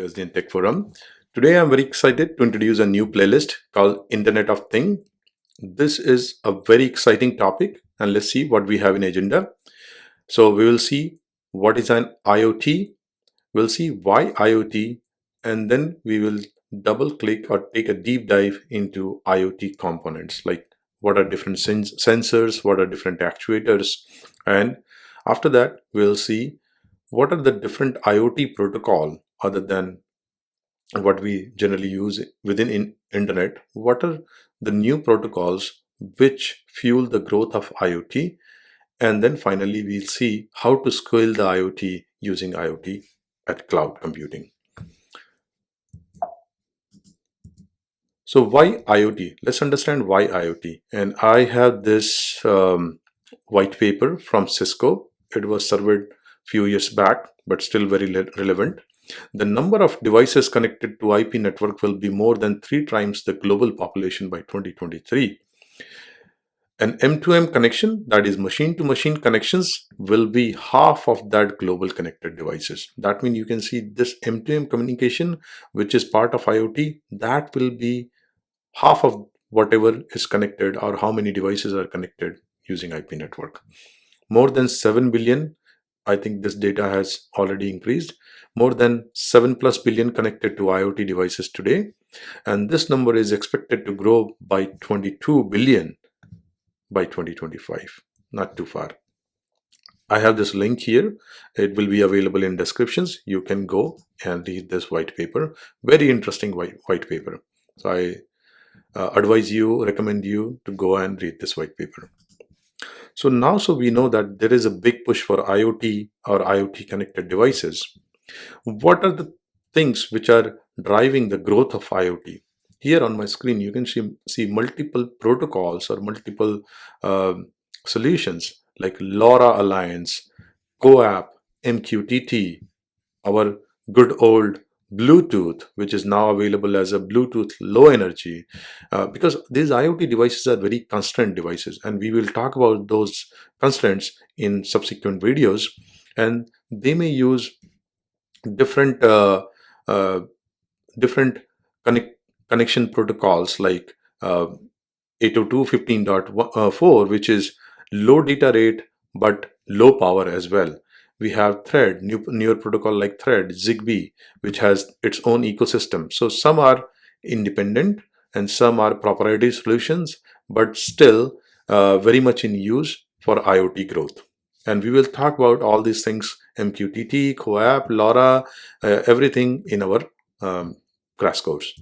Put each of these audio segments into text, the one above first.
to SDN Tech Forum. Today I'm very excited to introduce a new playlist called Internet of Things. This is a very exciting topic, and let's see what we have in agenda. So we will see what is an IoT, we'll see why IoT, and then we will double click or take a deep dive into IoT components, like what are different sensors, what are different actuators, and after that we'll see what are the different IoT protocol other than what we generally use within internet. What are the new protocols which fuel the growth of IoT? And then finally, we'll see how to scale the IoT using IoT at cloud computing. So why IoT? Let's understand why IoT. And I have this white paper from Cisco. It was surveyed few years back, but still very relevant. The number of devices connected to IP network will be more than 3 times the global population by 2023. An M2M connection, that is machine-to-machine connections, will be half of that global connected devices. That means you can see this M2M communication, which is part of IoT, that will be half of whatever is connected or how many devices are connected using IP network. More than 7 billion, I think this data has already increased, more than 7 plus billion connected to IoT devices today. And this number is expected to grow by 22 billion by 2025, not too far. I have this link here. It will be available in descriptions. You can go and read this white paper. Very interesting white paper. So I recommend you to go and read this white paper. So now, we know that there is a big push for IoT or IoT connected devices. What are the things which are driving the growth of IoT? Here on my screen, you can see multiple protocols or multiple solutions like LoRa Alliance, CoAP, MQTT, our good old Bluetooth, which is now available as a Bluetooth low energy, because these IoT devices are very constrained devices, and we will talk about those constraints in subsequent videos. And they may use different different connection protocols like 802.15.4, which is low data rate but low power as well. We have Thread, newer protocol like Thread, Zigbee, which has its own ecosystem. So some are independent and some are proprietary solutions, but still very much in use for IoT growth. And we will talk about all these things, MQTT, CoAP, LoRa, everything in our crash course.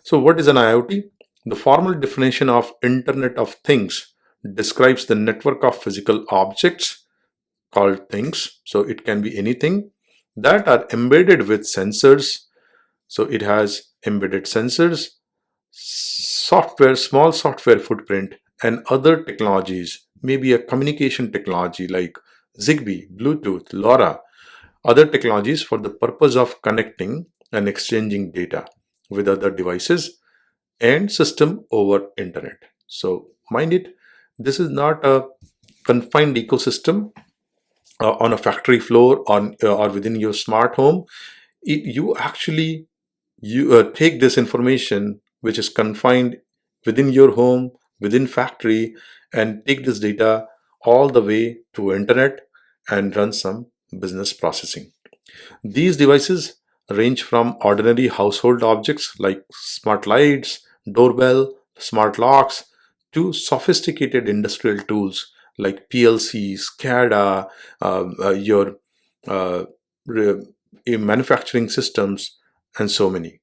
So what is an IoT? The formal definition of Internet of Things describes the network of physical objects called things. So it can be anything that are embedded with sensors. So it has embedded sensors, software, small software footprint, and other technologies, maybe a communication technology like Zigbee, Bluetooth, LoRa, other technologies for the purpose of connecting and exchanging data with other devices and system over internet. So mind it, this is not a confined ecosystem on a factory floor or within your smart home. You take this information which is confined within your home, within factory, and take this data all the way to internet and run some business processing. These devices range from ordinary household objects like smart lights, doorbell, smart locks, to sophisticated industrial tools like PLCs, SCADA, your manufacturing systems, and so many.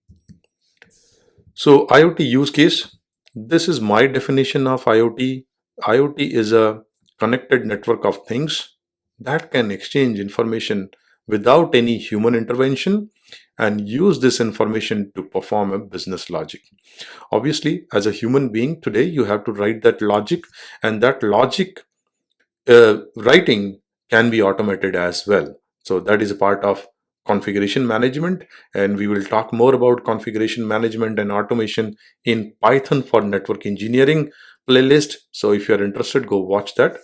So IoT use case, this is my definition of IoT. IoT is a connected network of things that can exchange information without any human intervention and use this information to perform a business logic. Obviously, as a human being today, you have to write that logic, and that logic writing can be automated as well. So that is a part of configuration management, and we will talk more about configuration management and automation in Python for network engineering playlist. So if you are interested, go watch that.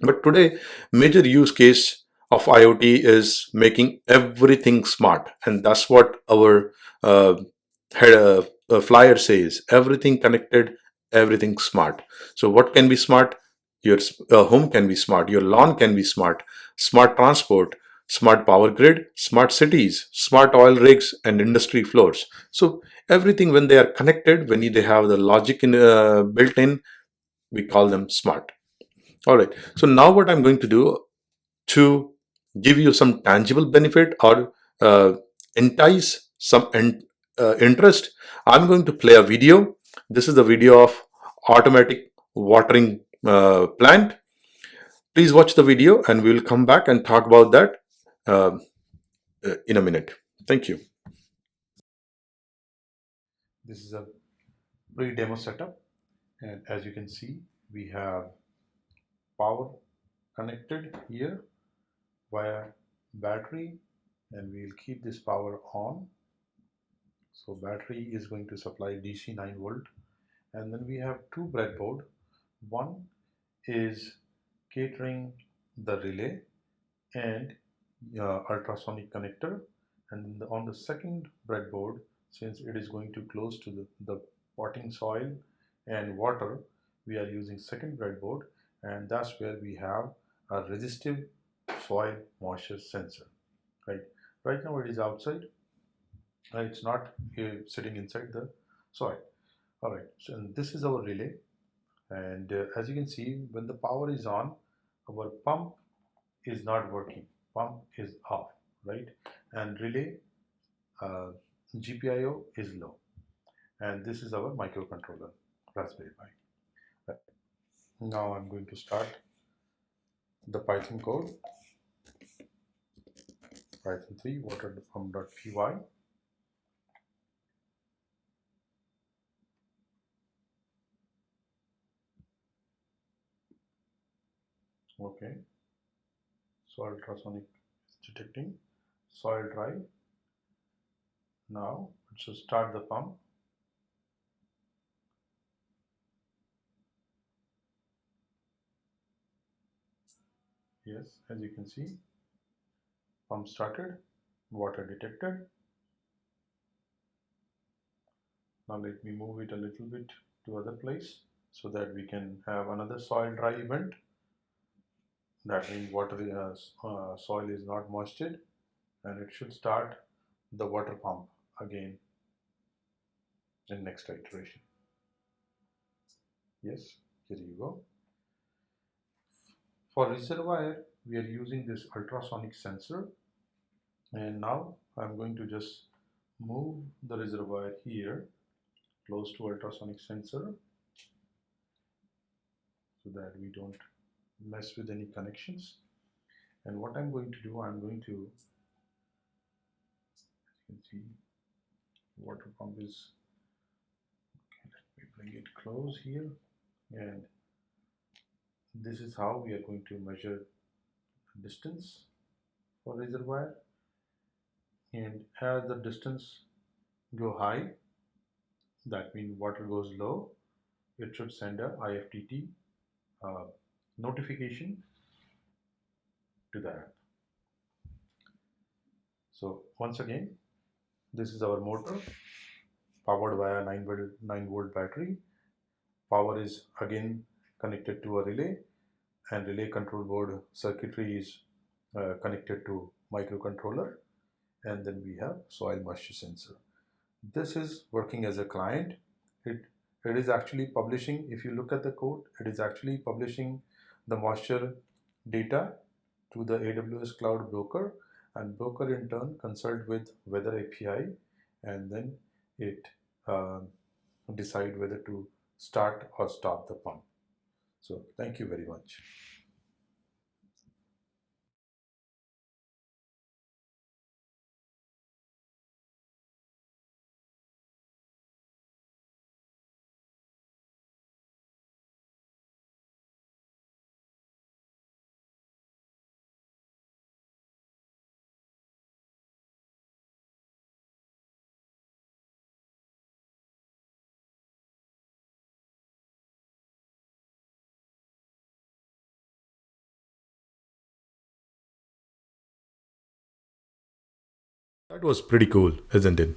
But today, major use case of IoT is making everything smart, and that's what our uh, flyer says: everything connected, everything smart. So, what can be smart? Your home can be smart, your lawn can be smart, smart transport, smart power grid, smart cities, smart oil rigs, and industry floors. So, everything, when they are connected, when they have the logic built in, we call them smart. All right. So, now what I'm going to do to give you some tangible benefit or uh, entice some interest, I'm going to play a video. This is the video of automatic watering plant. Please watch the video and we will come back and talk about that uh, in a minute. Thank you. This is a pre-demo setup, and as you can see, we have power connected here via battery, and we'll keep this power on. So battery is going to supply DC 9 volt, and then we have two breadboard. One is catering the relay and ultrasonic connector, and then on the second breadboard, since it is going to close to the potting soil and water, we are using second breadboard, and that's where we have a resistive soil moisture sensor. Right, right now it is outside. It's not sitting inside the soil. All right, so and this is our relay, and as you can see, when the power is on, our pump is not working. Pump is off, right? And relay uh, GPIO is low, and this is our microcontroller Raspberry Pi. Right. Now I'm going to start the Python code. Python 3 water pump.py. Okay, so ultrasonic is detecting soil dry. Now it should start the pump. Yes, as you can see, pump started, water detected. Now let me move it a little bit to other place so that we can have another soil dry event. That means water soil is not moisture, and it should start the water pump again in next iteration. Yes, here you go. For reservoir, we are using this ultrasonic sensor, and now I'm going to just move the reservoir here close to ultrasonic sensor so that we don't mess with any connections. And what I'm going to do, I'm going to, you can see, water pump is, let me bring it close here, and this is how we are going to measure distance for reservoir. And as the distance go high, that means water goes low, it should send a IFTT uh, notification to the app. So once again, this is our motor powered by a 9 volt battery. Power is again connected to a relay, and relay control board circuitry is connected to microcontroller, and then we have soil moisture sensor. This is working as a client. It, it is actually publishing, if you look at the code, it is actually publishing the moisture data to the AWS Cloud Broker, and broker in turn consult with Weather API, and then it uh, decide whether to start or stop the pump. So thank you very much. That was pretty cool, isn't it?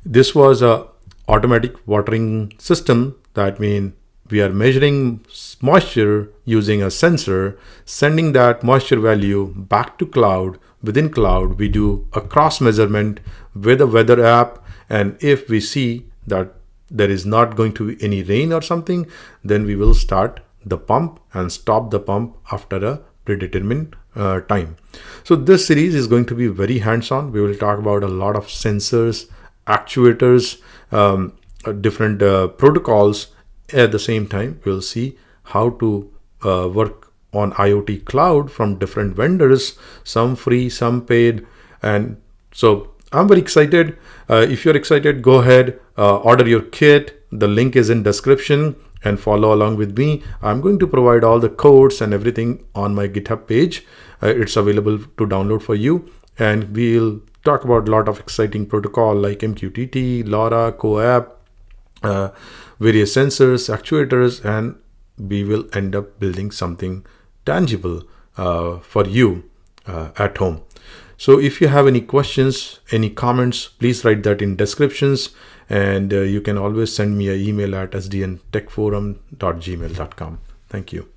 This was a automatic watering system. That means we are measuring moisture using a sensor, sending that moisture value back to cloud. Within cloud, we do a cross measurement with a weather app. And if we see that there is not going to be any rain or something, then we will start the pump and stop the pump after a predetermined time. So this series is going to be very hands-on. We will talk about a lot of sensors, actuators, different protocols. At the same time, we'll see how to work on IoT cloud from different vendors, some free, some paid. And so I'm very excited. If you're excited, go ahead, order your kit. The link is in description and follow along with me. I'm going to provide all the codes and everything on my GitHub page. It's available to download for you. And we'll talk about a lot of exciting protocol like MQTT, LoRa, CoAP, various sensors, actuators, and we will end up building something tangible for you at home. So if you have any questions, any comments, please write that in descriptions, and you can always send me an email at sdntechforum.gmail.com. Thank you.